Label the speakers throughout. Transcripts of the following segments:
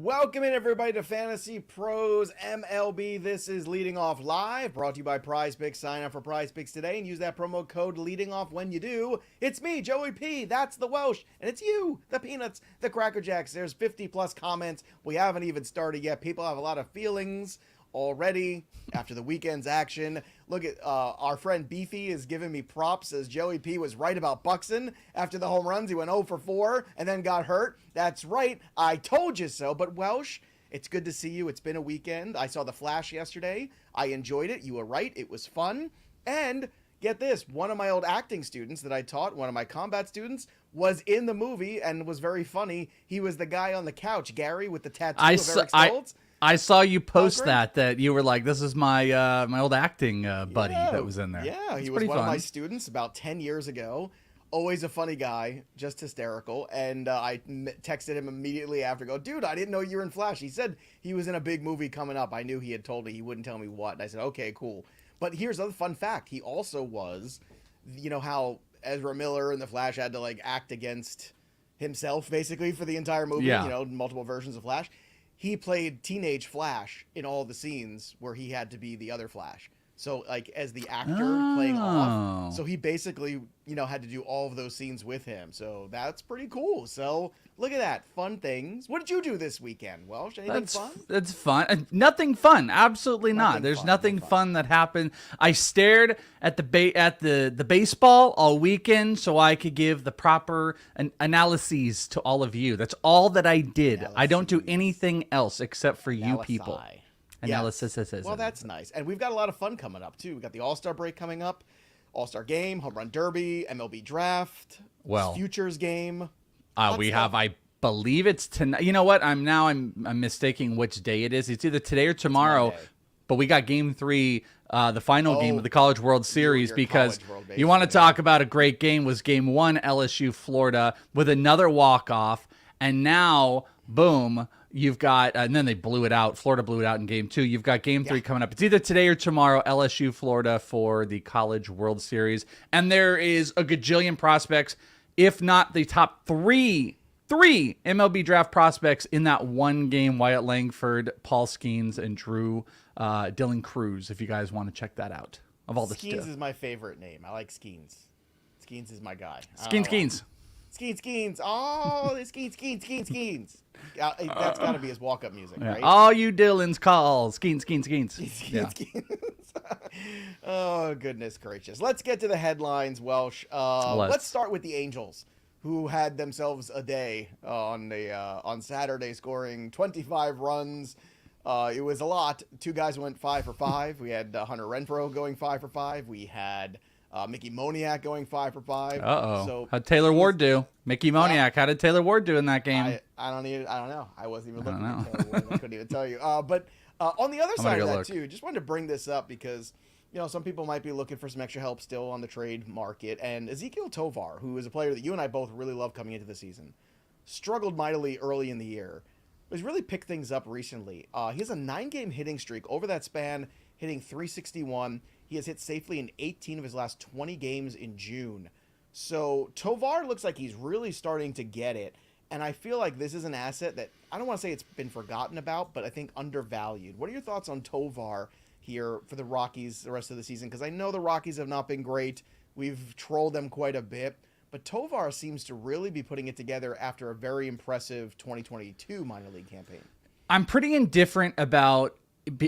Speaker 1: Welcome in, everybody, to Fantasy Pros MLB. This is Leading Off Live, brought to you by PrizePicks. Sign up for PrizePicks today and use that promo code Leading Off when you do. It's me, Joey P. That's the Welsh, and it's you, the Peanuts, the Cracker Jacks. There's 50 plus comments. We haven't even started yet. People have a lot of feelings already after the weekend's action. Look at our friend Beefy is giving me props as Joey P was right about Buxton after the home runs. He went 0 for 4 and then got hurt. That's right. I told you so. But Welsh, it's good to see you. It's been a weekend. I saw The Flash yesterday. I enjoyed it. You were right. It was fun. And get this, one of my old acting students that I taught, one of my combat students, was in the movie and was very funny. He was the guy on the couch, Gary, with the tattoo of Eric Stoltz.
Speaker 2: I saw you post that you were like, this is my my old acting buddy that was in there.
Speaker 1: Yeah, he was one of my students about 10 years ago. Always a funny guy, just hysterical. And I texted him immediately after, dude, I didn't know you were in Flash. He said he was in a big movie coming up. I knew he had told me. He wouldn't tell me what. And I said, okay, cool. But here's another fun fact. He also was, you know how Ezra Miller in The Flash had to act against himself basically for the entire movie, multiple versions of Flash. He played teenage Flash in all the scenes where he had to be the other Flash. So, as the actor playing off. So, he basically, had to do all of those scenes with him. So, that's pretty cool. So, look at that. Fun things. What did you do this weekend, Welsh? Anything fun?
Speaker 2: That's fun. Nothing fun. Absolutely not. There's nothing fun that happened. I stared at the baseball all weekend so I could give the proper analyses to all of you. That's all that I did. I don't do anything else except for you people. Analysis.
Speaker 1: Well, that's nice. And we've got a lot of fun coming up, too. We've got the All-Star break coming up, All-Star game, Home Run Derby, MLB draft, Futures game.
Speaker 2: I believe it's tonight. You know what? I'm mistaking which day it is. It's either today or tomorrow. But we got Game 3, the final game of the College World Series, because you want to talk about a great game. Was Game 1 LSU Florida with another walk-off, and now boom. You've got, and then they blew it out. Florida blew it out in Game 2. You've got Game 3 coming up. It's either today or tomorrow, LSU, Florida, for the College World Series. And there is a gajillion prospects, if not the top three MLB draft prospects in that one game. Wyatt Langford, Paul Skeens, and Dylan Cruz, if you guys want to check that out. Of all the
Speaker 1: Skeens is my favorite name. I like Skeens. Skeens is my guy.
Speaker 2: Skeens.
Speaker 1: Skeens. Oh, Skeens. That's got to be his walk-up music, right?
Speaker 2: All you Dylans call Skeens.
Speaker 1: Oh, goodness gracious. Let's get to the headlines, Welsh. Let's start with the Angels, who had themselves a day on Saturday, scoring 25 runs. It was a lot. Two guys went 5 for 5. We had Hunter Renfroe going 5 for 5. We had Mickey Moniak going 5 for 5.
Speaker 2: So how'd Taylor Ward do? Mickey Moniak, how did Taylor Ward do in that game?
Speaker 1: I don't know. I wasn't even looking at Taylor Ward. I couldn't even tell you. But on the other side of that, too, just wanted to bring this up because, some people might be looking for some extra help still on the trade market. And Ezequiel Tovar, who is a player that you and I both really love coming into the season, struggled mightily early in the year. But he's really picked things up recently. He has a 9-game hitting streak over that span, hitting .361. He has hit safely in 18 of his last 20 games in June. So Tovar looks like he's really starting to get it. And I feel like this is an asset that I don't want to say it's been forgotten about, but I think undervalued. What are your thoughts on Tovar here for the Rockies the rest of the season? Because I know the Rockies have not been great. We've trolled them quite a bit. But Tovar seems to really be putting it together after a very impressive 2022 minor league campaign.
Speaker 2: I'm pretty indifferent about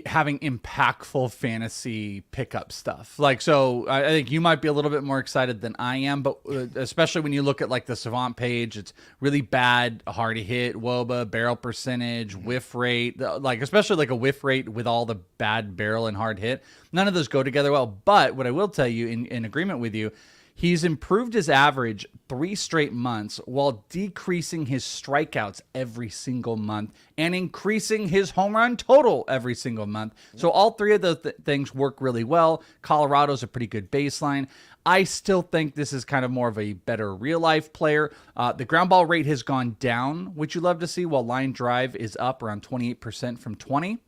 Speaker 2: having impactful fantasy pickup stuff. So I think you might be a little bit more excited than I am, but especially when you look at the Savant page, it's really bad, hard hit, WOBA, barrel percentage, whiff rate, especially a whiff rate with all the bad barrel and hard hit. None of those go together well. But what I will tell you in agreement with you, he's improved his average 3 straight months while decreasing his strikeouts every single month and increasing his home run total every single month. So all three of those things work really well. Colorado's a pretty good baseline. I still think this is kind of more of a better real-life player. The ground ball rate has gone down, which you love to see, while line drive is up around 28% from 20%.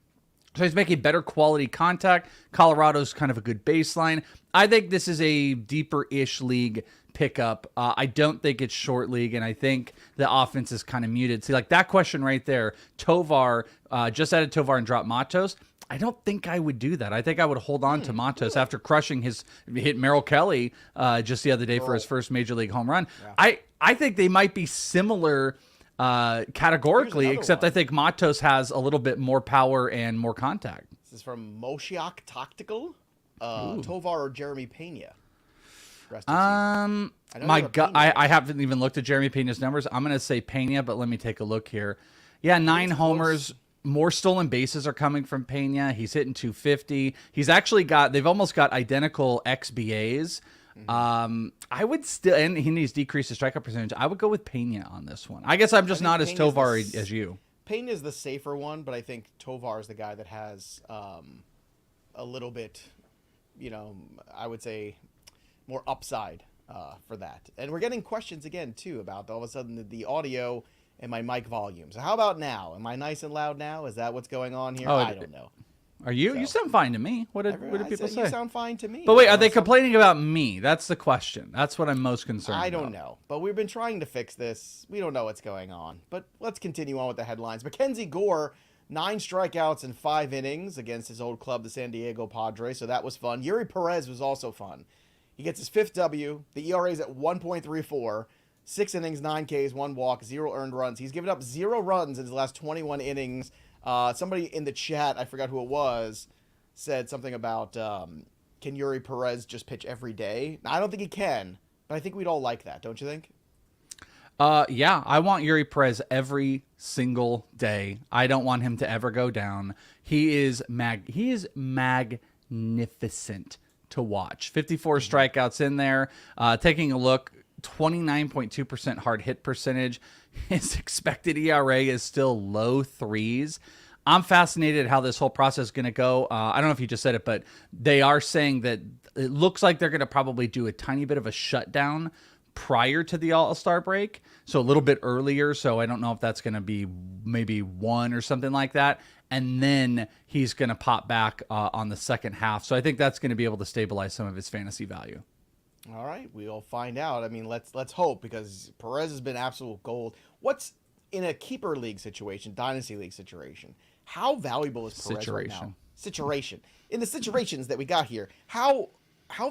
Speaker 2: So he's making better quality contact. Colorado's kind of a good baseline. I think this is a deeper-ish league pickup. I don't think it's short league, and I think the offense is kind of muted. See, like that question right there, Tovar, just added Tovar and dropped Matos. I don't think I would do that. I think I would hold on to Matos after crushing hit Merrill Kelly just the other day for his first major league home run. Yeah. I think they might be similar categorically, except I think Matos has a little bit more power and more contact.
Speaker 1: This is from Moshiak Tactical. Tovar or Jeremy Pena?
Speaker 2: My gut, I haven't even looked at Jeremy Pena's numbers. I'm going to say Pena, but let me take a look here. Yeah, 9 homers. More stolen bases are coming from Pena. He's hitting 250. He's actually they've almost got identical XBAs. I would still, and he needs to decrease his strikeout percentage. I would go with Pena on this one. I guess I'm just not as Tovar as you.
Speaker 1: Pena is the safer one, but I think Tovar is the guy that has a little bit, I would say more upside for that. And we're getting questions again, too, about all of a sudden the audio and my mic volume. So how about now? Am I nice and loud now? Is that what's going on here? I don't know.
Speaker 2: Are you? You sound fine to me. What did people say?
Speaker 1: You sound fine to me.
Speaker 2: But wait, are they complaining about me? That's the question. That's what I'm most concerned about.
Speaker 1: I don't know. But we've been trying to fix this. We don't know what's going on. But let's continue on with the headlines. Mackenzie Gore, 9 strikeouts in 5 innings against his old club, the San Diego Padres. So that was fun. Eury Perez was also fun. He gets his 5th W. The ERA is at 1.34. 6 innings, 9 Ks, 1 walk, 0 earned runs. He's given up 0 runs in his last 21 innings. Somebody in the chat, I forgot who it was, said something about can Eury Perez just pitch every day? Now, I don't think he can, but I think we'd all like that, don't you think?
Speaker 2: Yeah, I want Eury Perez every single day. I don't want him to ever go down. He is magnificent to watch. 54 strikeouts in there. Taking a look, 29.2% hard hit percentage. His expected ERA is still low 3s. I'm fascinated how this whole process is going to go. I don't know if you just said it, but they are saying that it looks like they're going to probably do a tiny bit of a shutdown prior to the All-Star break, so a little bit earlier. So I don't know if that's going to be maybe 1 or something like that. And then he's going to pop back on the second half. So I think that's going to be able to stabilize some of his fantasy value.
Speaker 1: All right, we'll find out. I mean, let's hope, because Perez has been absolute gold. What's in a keeper league situation, dynasty league situation? How valuable is Perez right now? Situation. In the situations that we got here, how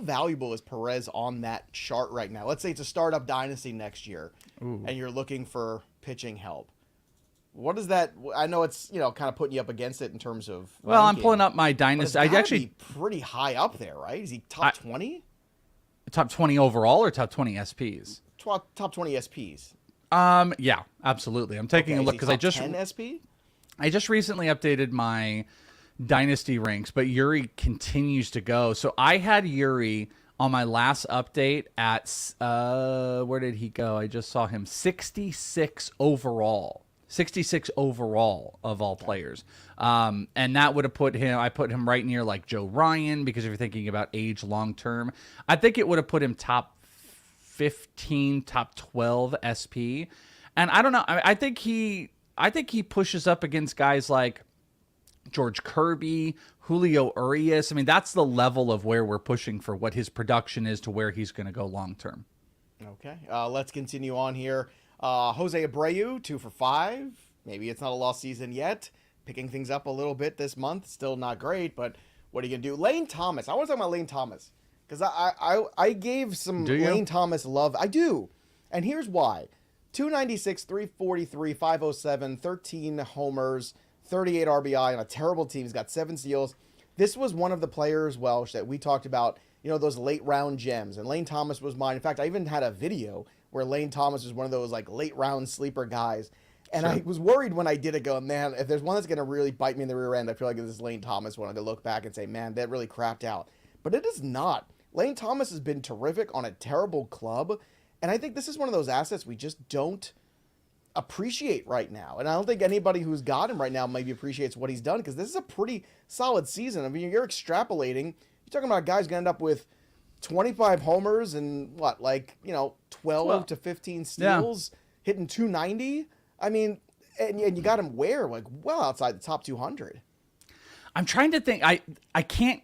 Speaker 1: valuable is Perez on that chart right now? Let's say it's a startup dynasty next year, and you're looking for pitching help. What is that? I know it's kind of putting you up against it in terms of.
Speaker 2: Well, ranking, I'm pulling up my dynasty. I actually
Speaker 1: be pretty high up there, right? Is he top 20?
Speaker 2: Top 20 overall or top 20 SPs?
Speaker 1: Top 20 SPs.
Speaker 2: Yeah, absolutely. I'm taking a look because I just
Speaker 1: 10 SP.
Speaker 2: I just recently updated my dynasty ranks, but Eury continues to go. So I had Eury on my last update at where did he go? I just saw him 66 overall. 66 overall of all players. And that would have I put him right near like Joe Ryan, because if you're thinking about age long term, I think it would have put him top 15, top 12 SP. And I don't know. I think he pushes up against guys like George Kirby, Julio Urias. I mean, that's the level of where we're pushing for what his production is to where he's going to go long term.
Speaker 1: Okay. Let's continue on here. Jose Abreu, 2 for 5. Maybe it's not a lost season yet. Picking things up a little bit this month. Still not great, but what are you going to do? Lane Thomas. I want to talk about Lane Thomas, because I gave some Lane Thomas love. I do. And here's why. 296, 343, 507, 13 homers, 38 RBI on a terrible team. He's got 7 steals. This was one of the players, Welsh, that we talked about, those late round gems. And Lane Thomas was mine. In fact, I even had a video where Lane Thomas was one of those like late round sleeper guys. And I was worried when I did it, going, man, if there's one that's going to really bite me in the rear end, I feel like this is Lane Thomas one. I could look back and say, man, that really crapped out. But it is not. Lane Thomas has been terrific on a terrible club. And I think this is one of those assets we just don't appreciate right now. And I don't think anybody who's got him right now maybe appreciates what he's done, because this is a pretty solid season. I mean, you're extrapolating. You're talking about guys going to end up with 25 homers and 12 to 15 steals, hitting 290. I mean, and you got him well outside the top 200.
Speaker 2: I'm trying to think. I can't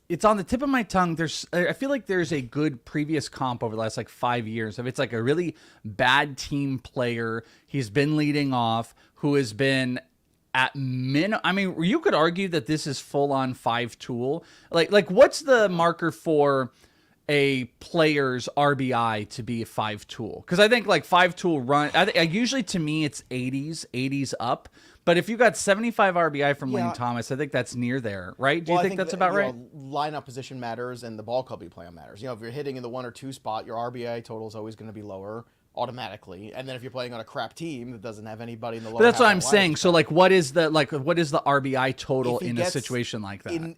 Speaker 2: it's on the tip of my tongue. I feel like there's a good previous comp over the last like 5 years. If it's like a really bad team player, he's been leading off, who has been at I mean, you could argue that this is full on 5-tool. Like what's the marker for a player's RBI to be a 5-tool? Because I think like 5-tool run, usually to me it's 80s up. But if you got 75 RBI from Lane Thomas, I think that's near there, right? Do you think that's about right?
Speaker 1: Lineup position matters and the ball club you play on matters. If you're hitting in the 1 or 2 spot, your RBI total is always going to be lower automatically. And then if you're playing on a crap team that doesn't have anybody in the lower,
Speaker 2: but that's what I'm saying. So like, what is the RBI total in a situation like that?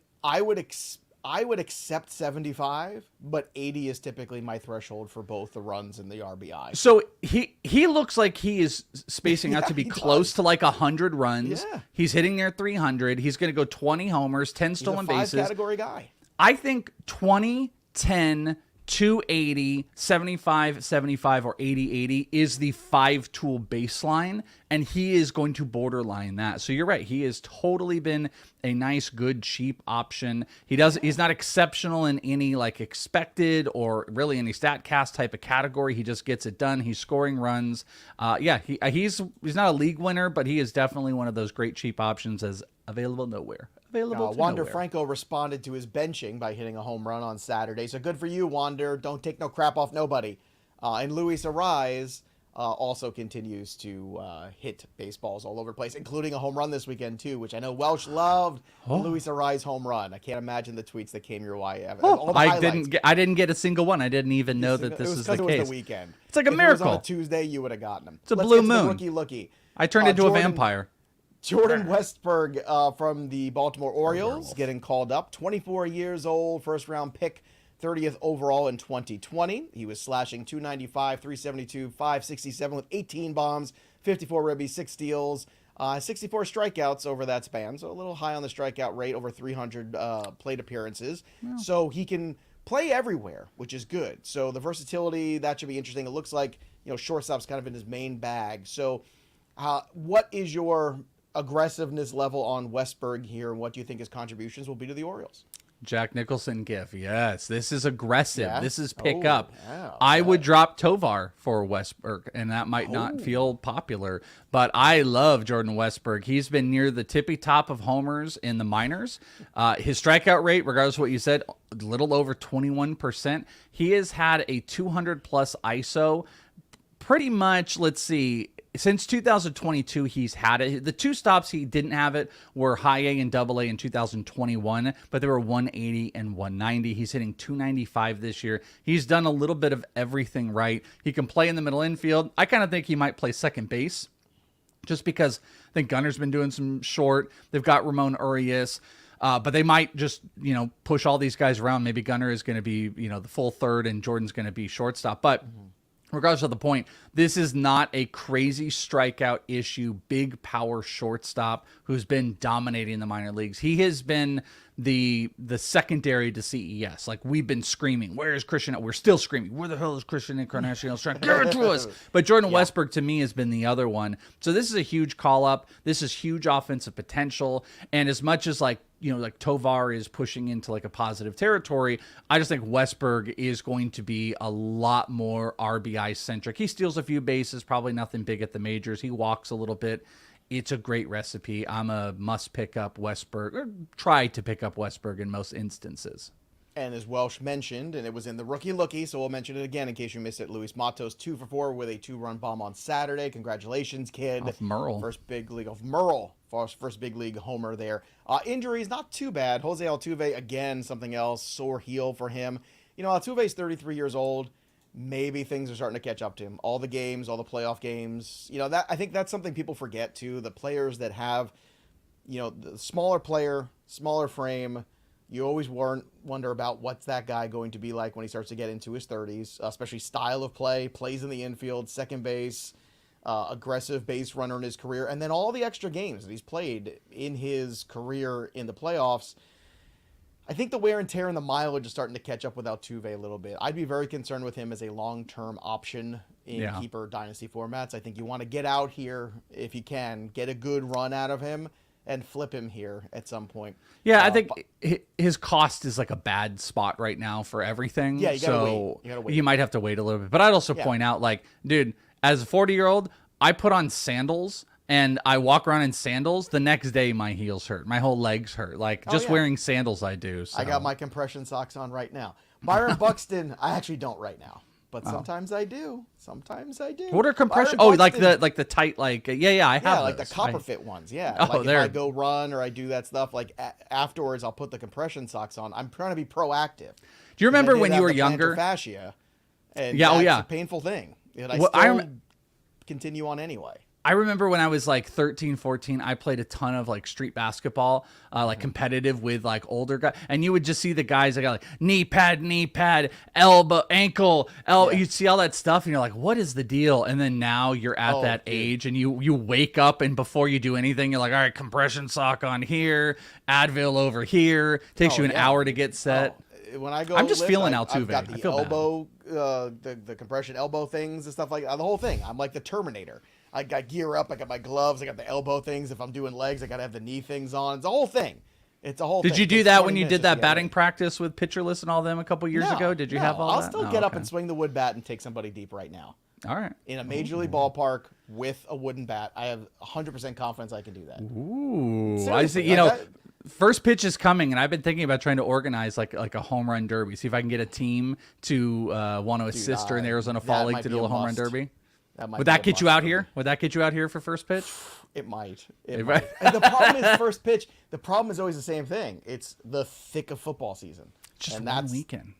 Speaker 1: I would accept 75, but 80 is typically my threshold for both the runs and the RBI.
Speaker 2: So he looks like he is spacing out to be close to like 100 runs.
Speaker 1: Yeah.
Speaker 2: He's hitting near 300. He's going to go 20 homers, 10 stolen bases.
Speaker 1: He's a 5-category guy.
Speaker 2: I think 20, 10, 280, 75, 75, or 80, 80 is the 5-tool baseline, and he is going to borderline that. So you're right. He has totally been a nice, good, cheap option. He's not exceptional in any like expected or really any StatCast type of category. He just gets it done. He's scoring runs. He's not a league winner, but he is definitely one of those great cheap options as available nowhere.
Speaker 1: Wander Franco responded to his benching by hitting a home run on Saturday. So good for you, Wander. Don't take no crap off nobody. And Luis Arraez also continues to hit baseballs all over the place, including a home run this weekend, too, which I know Welsh loved. Luis Arraez home run. I can't imagine the tweets that came your way.
Speaker 2: I didn't get a single one. I didn't even know that this is the case.
Speaker 1: It was the weekend.
Speaker 2: It's like a miracle.
Speaker 1: If it was on a Tuesday, you would have gotten them.
Speaker 2: It's a blue moon.
Speaker 1: Rookie-looky.
Speaker 2: I turned into a vampire.
Speaker 1: Jordan Westburg from the Baltimore Orioles getting called up. 24 years old, first-round pick, 30th overall in 2020. He was slashing 295, 372, 567 with 18 bombs, 54 ribbies, 6 steals, 64 strikeouts over that span. So a little high on the strikeout rate, over 300 plate appearances. Yeah. So he can play everywhere, which is good. So the versatility, that should be interesting. It looks like, shortstop's kind of in his main bag. So what is your aggressiveness level on Westburg here, and what do you think his contributions will be to the Orioles?
Speaker 2: Jack Nicholson gif. Yes, this is aggressive. Yeah? This is pick up. Yeah, okay.
Speaker 1: I
Speaker 2: would drop Tovar for Westburg, and that might not feel popular, but I love Jordan Westburg. He's been near the tippy top of homers in the minors. His strikeout rate, regardless of what you said, a little over 21%. He has had a 200-plus ISO pretty much, let's see, since 2022, he's had it. The 2 stops he didn't have it were high A and double A in 2021, but they were 180 and 190. He's hitting 295 this year. He's done a little bit of everything right. He can play in the middle infield. I kind of think he might play second base just because I think Gunner's been doing some short. They've got Ramon Urias. But they might just, push all these guys around. Maybe Gunner is going to be, the full third and Jordan's going to be shortstop. But regardless of the point, this is not a crazy strikeout issue, big power shortstop who's been dominating the minor leagues. He has been the secondary to CES. Like, we've been screaming, where is Christian? We're still screaming, where the hell is Christian Encarnacion? Give it to us. But Jordan Westburg, to me, has been the other one. So this is a huge call-up. This is huge offensive potential. And as much as, like Tovar is pushing into like a positive territory, I just think Westburg is going to be a lot more RBI centric. He steals a few bases, probably nothing big at the majors. He walks a little bit. It's a great recipe. I'm a must pick up Westburg, or try to pick up Westburg in most instances.
Speaker 1: And as Welsh mentioned, and it was in the rookie, so we'll mention it again in case you missed it, Luis Matos 2 for 4 with a 2-run bomb on Saturday. Congratulations, kid.
Speaker 2: Off Merle.
Speaker 1: First big league homer there. Injuries, not too bad. Jose Altuve, again, something else, sore heel for him. Altuve's 33 years old. Maybe things are starting to catch up to him. All the games, all the playoff games. I think that's something people forget, too. The players that have, the smaller player, smaller frame, you always wonder about what's that guy going to be like when he starts to get into his 30s, especially style of play, plays in the infield, second base, aggressive base runner in his career, and then all the extra games that he's played in his career in the playoffs. I think the wear and tear and the mileage is starting to catch up with Altuve a little bit. I'd be very concerned with him as a long-term option in keeper dynasty formats. I think you want to get out here if you can, get a good run out of him, and flip him here at some point.
Speaker 2: Yeah, I think his cost is like a bad spot right now for everything.
Speaker 1: Yeah, you gotta wait.
Speaker 2: You might have to wait a little bit. But I'd also point out, like, dude, as a 40-year-old, I put on sandals and I walk around in sandals. The next day, my heels hurt. My whole legs hurt. Like, just wearing sandals, I do. So.
Speaker 1: I got my compression socks on right now. Byron Buxton, I actually don't right now. But sometimes I do. Sometimes I do.
Speaker 2: What are compression? Oh, like the tight, like I have.
Speaker 1: Yeah, like
Speaker 2: those.
Speaker 1: the copper fit ones. Yeah.
Speaker 2: Oh,
Speaker 1: like if I go run or I do that stuff, like afterwards I'll put the compression socks on. I'm trying to be proactive.
Speaker 2: Do you remember when you were younger?
Speaker 1: Fascia, and
Speaker 2: yeah,
Speaker 1: a painful thing. And I continue on anyway.
Speaker 2: I remember when I was like 13, 14, I played a ton of like street basketball, like competitive with like older guys. And you would just see the guys that got like knee pad, elbow, ankle. You'd see all that stuff and you're like, what is the deal? And then now you're at that age and you wake up and before you do anything, you're like, all right, compression sock on here, Advil over here. Takes you an hour to get set.
Speaker 1: When I go,
Speaker 2: I'm just feeling Altuve.
Speaker 1: I've got the elbow, the compression elbow things and stuff like that. The whole thing. I'm like the Terminator. I got gear up. I got my gloves. I got the elbow things. If I'm doing legs, I got to have the knee things on. It's a whole thing. It's a whole thing.
Speaker 2: Did you do that when you did that batting practice with Pitcherless and all them a couple years ago? Did you have all that?
Speaker 1: I'll still get up and swing the wood bat and take somebody deep right now.
Speaker 2: All right.
Speaker 1: In a major league ballpark with a wooden bat, I have 100% confidence I can do that.
Speaker 2: Ooh. Seriously, I see, first pitch is coming, and I've been thinking about trying to organize like a home run derby. See if I can get a team to want to assist her in the Arizona Fall League to do a home run derby. Would that get you out here? Would that get you out here for first pitch?
Speaker 1: It might. It might. And the problem is first pitch. The problem is always the same thing. It's the thick of football season.
Speaker 2: Just one weekend.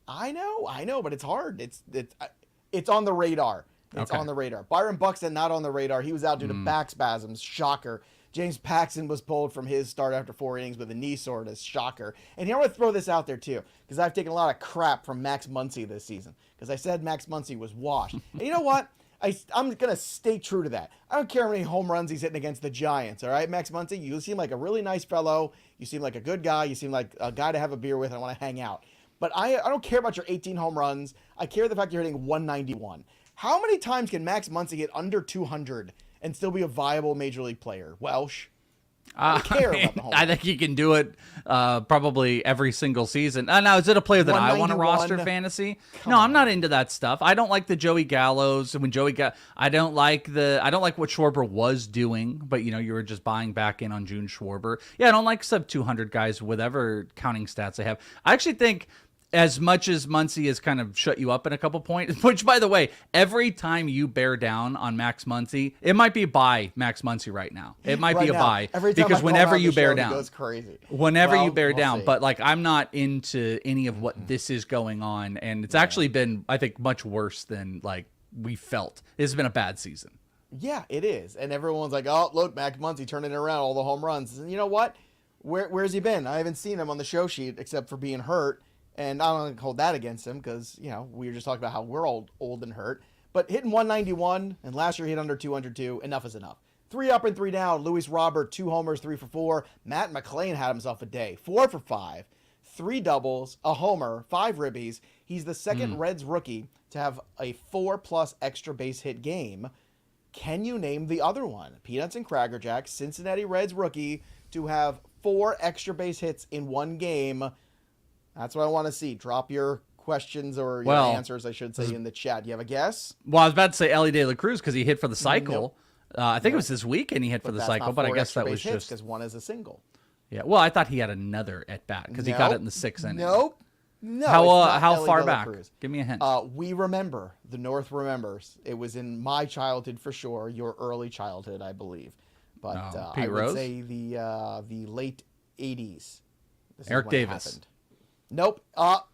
Speaker 1: I know, but it's hard. It's on the radar. It's on the radar. Byron Buxton not on the radar. He was out due to back spasms. Shocker. James Paxton was pulled from his start after 4 innings with a knee soreness. Shocker. And here I want to throw this out there too, because I've taken a lot of crap from Max Muncy this season, because I said Max Muncy was washed. And you know what? I'm going to stay true to that. I don't care how many home runs he's hitting against the Giants, all right, Max Muncy? You seem like a really nice fellow. You seem like a good guy. You seem like a guy to have a beer with and I want to hang out. But I don't care about your 18 home runs. I care the fact you're hitting 191. How many times can Max Muncy get under 200 and still be a viable major league player? Welsh. I care about the home
Speaker 2: I think he can do it probably every single season. Now, is it a player that I want to roster fantasy? No, I'm not into that stuff. I don't like the Joey Gallows. When I don't like what Schwarber was doing, but you were just buying back in on June Schwarber. Yeah, I don't like sub 200 guys, whatever counting stats they have. I actually think, as much as Muncy has kind of shut you up in a couple points, which, by the way, every time you bear down on Max Muncy, it might be buy Max Muncy right now. It might be a buy, because whenever you bear down,
Speaker 1: it goes crazy.
Speaker 2: Whenever you bear down, but like I'm not into any of what this is going on, and it's actually been, I think, much worse than like we felt. It's been a bad season.
Speaker 1: Yeah, it is, and everyone's like, "Oh, look, Max Muncy turning it around, all the home runs." And you know what? Where's he been? I haven't seen him on the show sheet except for being hurt. And I don't hold that against him because, we were just talking about how we're old and hurt. But hitting 191, and last year he hit under 202, enough is enough. 3 up and 3 down. Luis Robert, 2 homers, 3 for 4. Matt McClain had himself a day. 4 for 5. 3 doubles, a homer, 5 ribbies. He's the second Reds rookie to have a 4+ extra base hit game. Can you name the other one? Peanuts and Cracker Jacks, Cincinnati Reds rookie to have 4 extra base hits in one game. That's what I want to see. Drop your questions or your answers, I should say, in the chat. Do you have a guess?
Speaker 2: Well, I was about to say Ellie De La Cruz because he hit for the cycle. Nope. I think it was this weekend he hit for the cycle, but I guess that was just
Speaker 1: because one is a single.
Speaker 2: Yeah. Well, I thought he had another at bat because he got it in the 6th inning.
Speaker 1: Nope. No.
Speaker 2: How far back? Give me a hint.
Speaker 1: We remember. The North remembers. It was in my childhood for sure. Your early childhood, I believe. But I would say the late 80s.
Speaker 2: Eric Davis.
Speaker 1: Nope.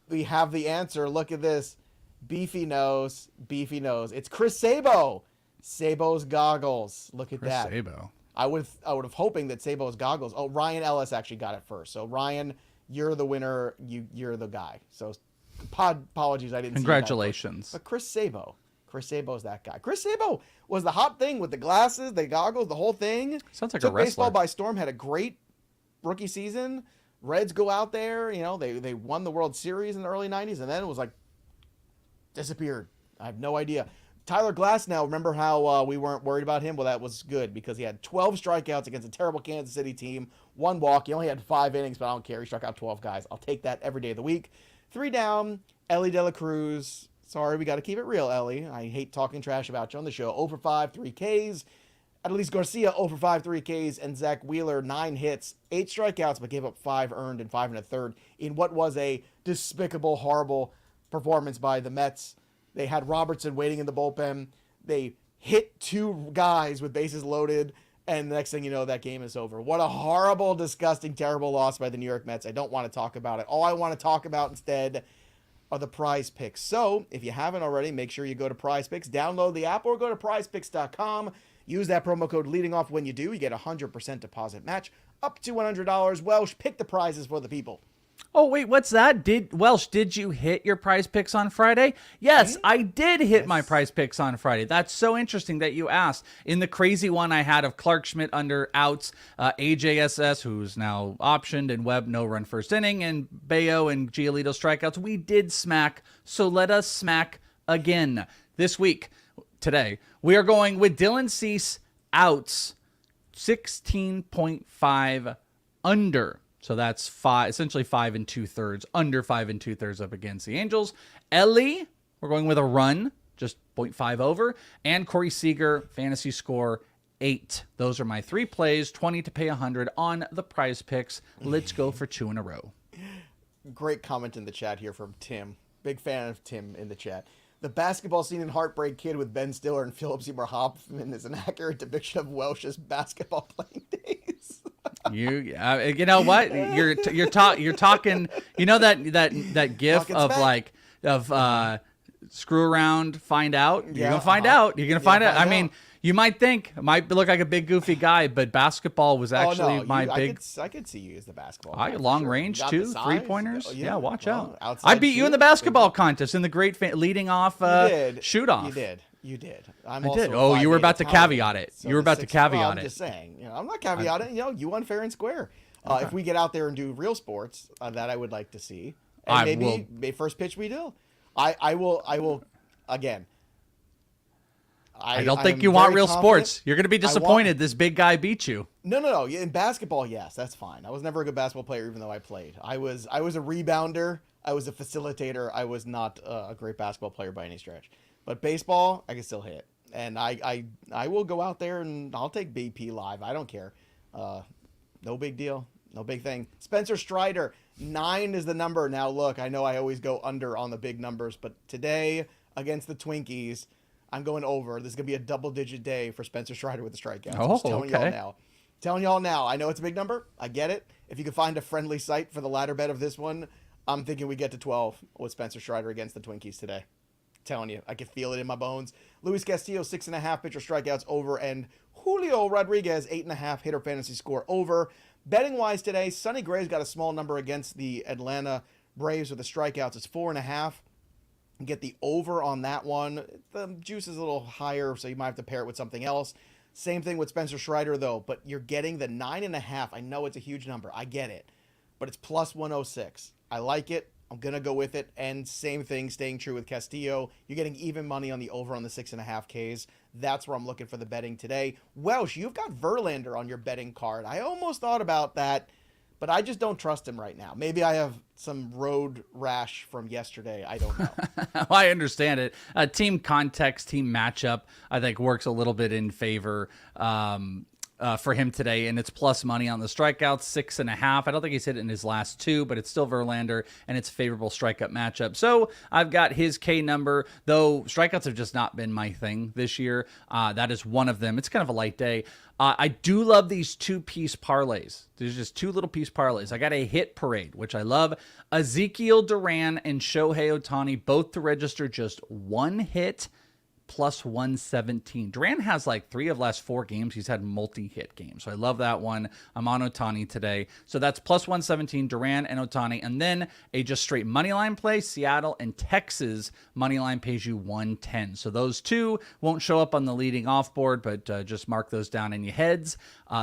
Speaker 1: We have the answer. Look at this. Beefy nose. It's Chris Sabo. Sabo's goggles. Look at that.
Speaker 2: Sabo.
Speaker 1: I would have hoping that Sabo's goggles. Oh, Ryan Ellis actually got it first. So Ryan, you're the winner. You're the guy. So apologies, I didn't.
Speaker 2: Congratulations.
Speaker 1: See that, but Chris Sabo's that guy. Chris Sabo was the hot thing with the glasses, the goggles, the whole thing.
Speaker 2: Sounds like
Speaker 1: Took
Speaker 2: a wrestler.
Speaker 1: baseball by storm. Had a great rookie season. Reds go out there, they won the World Series in the early 90s, and then it was like disappeared. I have no idea. Tyler Glass now, remember how we weren't worried about him? Well, that was good because he had 12 strikeouts against a terrible Kansas City team, 1 walk. He only had 5 innings, but I don't care. He struck out 12 guys. I'll take that every day of the week. 3 down, Ellie De La Cruz. Sorry, we got to keep it real, Ellie. I hate talking trash about you on the show. 0 for 5, 3 Ks. Adolis Garcia, 0 for 5, 3 Ks. And Zach Wheeler, 9 hits, 8 strikeouts, but gave up 5 earned and 5 1/3 in what was a despicable, horrible performance by the Mets. They had Robertson waiting in the bullpen. They hit 2 guys with bases loaded, and the next thing you know, that game is over. What a horrible, disgusting, terrible loss by the New York Mets. I don't want to talk about it. All I want to talk about instead are the PrizePicks. So, if you haven't already, make sure you go to PrizePicks, download the app, or go to PrizePicks.com. Use that promo code leading off when you do. You get a 100% deposit match up to $100. Welsh, pick the prizes for the people.
Speaker 2: Oh, wait, what's that? Welsh, did you hit your PrizePicks on Friday? Yes, I did hit my PrizePicks on Friday. That's so interesting that you asked. In the crazy one I had of Clark Schmidt under outs, AJSS, who's now optioned, and Webb no run first inning, and Bayo and Giolito strikeouts, we did smack. So let us smack again. This week, today, we are going with Dylan Cease outs, 16.5 under. So that's essentially 5 2/3, under 5 2/3 up against the Angels. Ellie, we're going with a run, just 0.5 over. And Corey Seager, fantasy score 8. Those are my 3 plays, 20 to pay 100 on the PrizePicks. Let's go for 2 in a row.
Speaker 1: Great comment in the chat here from Tim. Big fan of Tim in the chat. The basketball scene in Heartbreak Kid with Ben Stiller and Philip Seymour Hoffman is an accurate depiction of Welsh's basketball playing days.
Speaker 2: You know what? You're talking. You know that gif
Speaker 1: Talking
Speaker 2: of
Speaker 1: smack.
Speaker 2: like of screw around, find out. You're gonna find
Speaker 1: uh-huh.
Speaker 2: out. You're gonna find out. I mean, you might think it might look like a big goofy guy, but basketball was actually big.
Speaker 1: I could see you as the basketball.
Speaker 2: Long
Speaker 1: sure.
Speaker 2: range too, 3-pointers. Yeah, watch out.
Speaker 1: Outside
Speaker 2: I beat you in the
Speaker 1: shoot.
Speaker 2: basketball contest in the great leading off shoot off.
Speaker 1: You did.
Speaker 2: I did. Oh, you were about to caveat it.
Speaker 1: So
Speaker 2: you were about to caveat
Speaker 1: I'm
Speaker 2: it.
Speaker 1: just saying. I'm not caveating. You won fair and square. If we get out there and do real sports, that I would like to see. And maybe first pitch we do. I will again.
Speaker 2: I don't think you want real sports. You're going to be disappointed this big guy beat you.
Speaker 1: No. In basketball, yes, that's fine. I was never a good basketball player, even though I played. I was a rebounder. I was a facilitator. I was not a great basketball player by any stretch. But baseball, I can still hit. And I will go out there and I'll take BP live. I don't care. No big deal. No big thing. Spencer Strider, 9 is the number. Now, look, I know I always go under on the big numbers, but today against the Twinkies, I'm going over. This is going to be a double-digit day for Spencer Strider with the strikeouts. I'm just telling y'all now. Telling y'all now. I know it's a big number. I get it. If you can find a friendly site for the ladder bet of this one, I'm thinking we get to 12 with Spencer Strider against the Twinkies today. Telling you, I can feel it in my bones. Luis Castillo, 6.5 pitcher strikeouts over, and Julio Rodriguez, 8.5 hitter fantasy score over. Betting wise today, Sonny Gray's got a small number against the Atlanta Braves with the strikeouts. It's 4.5. Get the over on that one. The juice is a little higher, so you might have to pair it with something else. Same thing with Spencer Strider, though, but you're getting the 9.5. I know it's a huge number. I get it, but it's plus 106. I like it. I'm going to go with it. And same thing, staying true with Castillo. You're getting even money on the over on the 6.5 Ks. That's where I'm looking for the betting today. Welsh, you've got Verlander on your betting card. I almost thought about that, but I just don't trust him right now. Maybe I have some road rash from yesterday. I don't know.
Speaker 2: I understand it. Team context, team matchup, I think works a little bit in favor for him today, and it's plus money on the strikeouts, 6.5. I don't think he's hit it in his last 2, but it's still Verlander, and it's a favorable strikeout matchup. So I've got his K number, though strikeouts have just not been my thing this year. That is one of them. It's kind of a light day. I do love these 2-piece parlays. There's just 2 little piece parlays. I got a hit parade, which I love. Ezequiel Duran and Shohei Ohtani, both to register just 1 hit, plus 117. Duran has like 3 of the last 4 games. He's had multi-hit games. So I love that one. I'm on Ohtani today. So that's plus 117, Duran and Ohtani. And then a just straight money line play, Seattle and Texas. Money line pays you 110. So those 2 won't show up on the leading off board, but just mark those down in your heads.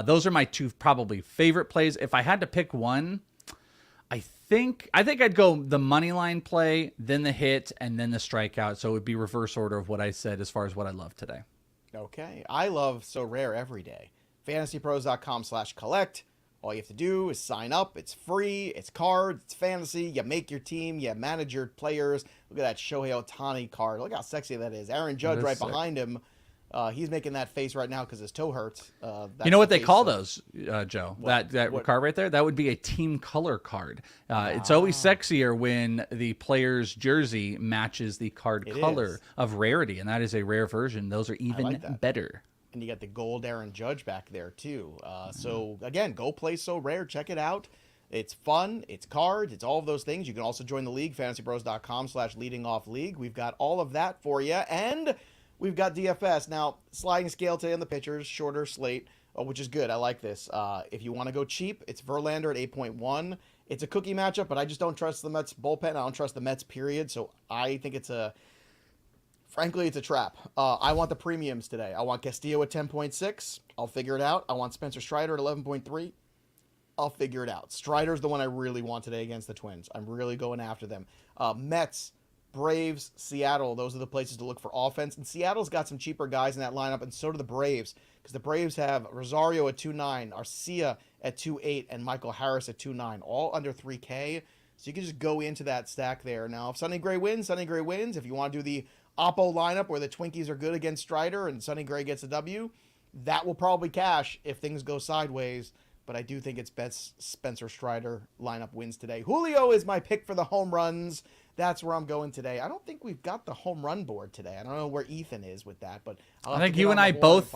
Speaker 2: Those are my 2 probably favorite plays. If I had to pick one, I think I'd go the money line play, then the hit, and then the strikeout. So it would be reverse order of what I said as far as what I love today.
Speaker 1: Okay. I love Sorare every day. FantasyPros.com/collect. All you have to do is sign up. It's free. It's cards. It's fantasy. You make your team. You manage your players. Look at that Shohei Ohtani card. Look how sexy that is. Aaron Judge right behind him. He's making that face right now because his toe hurts.
Speaker 2: You know what they call those, Joe? What? That card right there? That would be a team color card. It's always sexier when the player's jersey matches the card color of rarity, and that is a rare version. Those are even better.
Speaker 1: And you got the gold Aaron Judge back there, too. So, again, go play Sorare. Check it out. It's fun. It's cards. It's all of those things. You can also join the league, fantasypros.com/leadingoffleague. We've got all of that for you. And we've got DFS. Now, sliding scale today on the pitchers, shorter slate, which is good. I like this. If you want to go cheap, it's Verlander at 8.1. It's a cookie matchup, but I just don't trust the Mets bullpen. I don't trust the Mets, period. So I think frankly, it's a trap. I want the premiums today. I want Castillo at 10.6. I'll figure it out. I want Spencer Strider at 11.3. I'll figure it out. Strider's the one I really want today against the Twins. I'm really going after them. Mets, Braves, Seattle, those are the places to look for offense. And Seattle's got some cheaper guys in that lineup, and so do the Braves, because the Braves have Rosario at 2.9, Arcia at 2.8, and Michael Harris at 2.9, all under 3K. So you can just go into that stack there. Now, if Sonny Gray wins, Sonny Gray wins. If you want to do the Oppo lineup where the Twinkies are good against Strider and Sonny Gray gets a W, that will probably cash if things go sideways. But I do think it's best Spencer Strider lineup wins today. Julio is my pick for the home runs. That's where I'm going today. I don't think we've got the home run board today. I don't know where Ethan is with that, but
Speaker 2: I think you and I both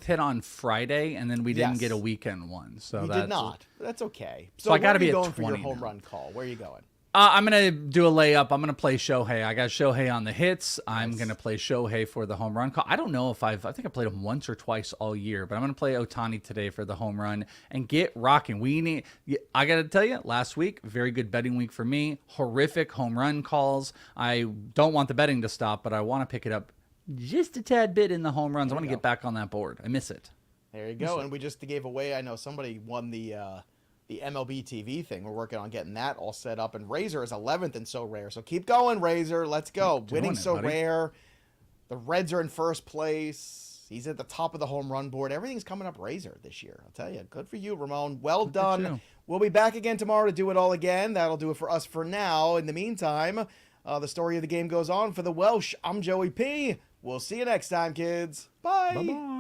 Speaker 2: hit on Friday, and then we didn't get a weekend one. So
Speaker 1: we did not. That's okay.
Speaker 2: So I got to be
Speaker 1: going
Speaker 2: at
Speaker 1: 20 for your
Speaker 2: now.
Speaker 1: home run call. Where are you going?
Speaker 2: I'm going to do a layup. I'm going to play Shohei. I got Shohei on the hits. I'm going to play Shohei for the home run call. I don't know if I think I played him once or twice all year, but I'm going to play Ohtani today for the home run and get rocking. I got to tell you, last week, very good betting week for me. Horrific home run calls. I don't want the betting to stop, but I want to pick it up just a tad bit in the home runs. I want to get back on that board. I miss it.
Speaker 1: There you go. And we just gave away, I know somebody won the MLB TV thing. We're working on getting that all set up. And Razor is 11th in So Rare. So keep going, Razor. Let's go. Winning So Rare. The Reds are in first place. He's at the top of the home run board. Everything's coming up Razor this year. I'll tell you. Good for you, Ramon. Well done. We'll be back again tomorrow to do it all again. That'll do it for us for now. In the meantime, the story of the game goes on. For the Welsh, I'm Joey P. We'll see you next time, kids. Bye. Bye-bye.